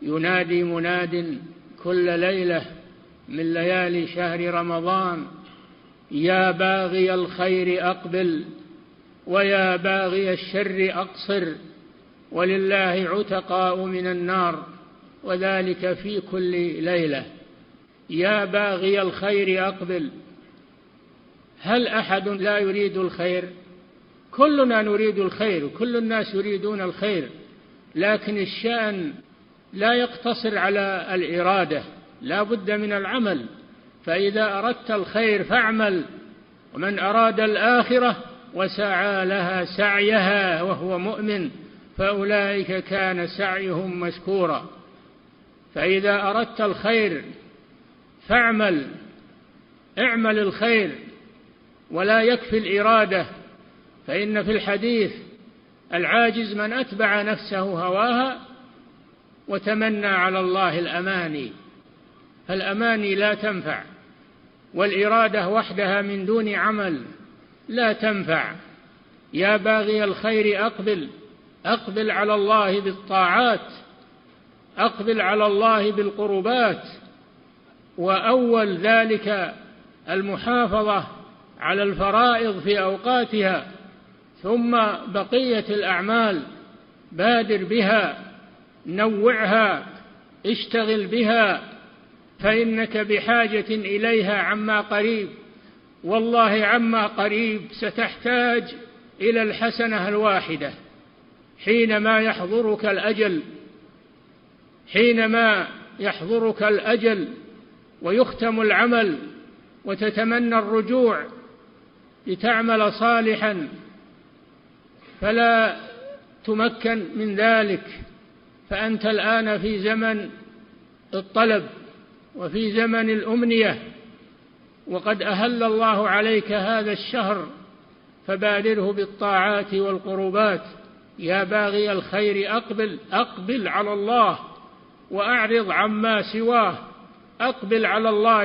ينادي مناد كل ليلة من ليالي شهر رمضان: يا باغي الخير أقبل ويا باغي الشر أقصر، ولله عتقاء من النار، وذلك في كل ليلة. يا باغي الخير أقبل. هل أحد لا يريد الخير؟ كلنا نريد الخير، كل الناس يريدون الخير، لكن الشأن لا يقتصر على الإرادة، لا بد من العمل. فإذا أردت الخير فاعمل. ومن أراد الآخرة وسعى لها سعيها وهو مؤمن فأولئك كان سعيهم مشكورا. فإذا أردت الخير فاعمل، اعمل الخير، ولا يكفي الإرادة. فإن في الحديث: العاجز من أتبع نفسه هواها وتمنى على الله الأماني. فالأماني لا تنفع، والإرادة وحدها من دون عمل لا تنفع. يا باغي الخير أقبل، أقبل على الله بالطاعات، أقبل على الله بالقربات، وأول ذلك المحافظة على الفرائض في أوقاتها، ثم بقية الأعمال بادر بها، نوعها، اشتغل بها، فإنك بحاجة إليها عما قريب. والله عما قريب ستحتاج إلى الحسنة الواحدة حينما يحضرك الأجل ويختم العمل وتتمنى الرجوع لتعمل صالحا، فلا تمكن من ذلك. فأنت الآن في زمن الطلب وفي زمن الأمنية، وقد أهل الله عليك هذا الشهر، فبادره بالطاعات والقربات. يا باغي الخير أقبل، أقبل على الله وأعرض عما سواه، أقبل على الله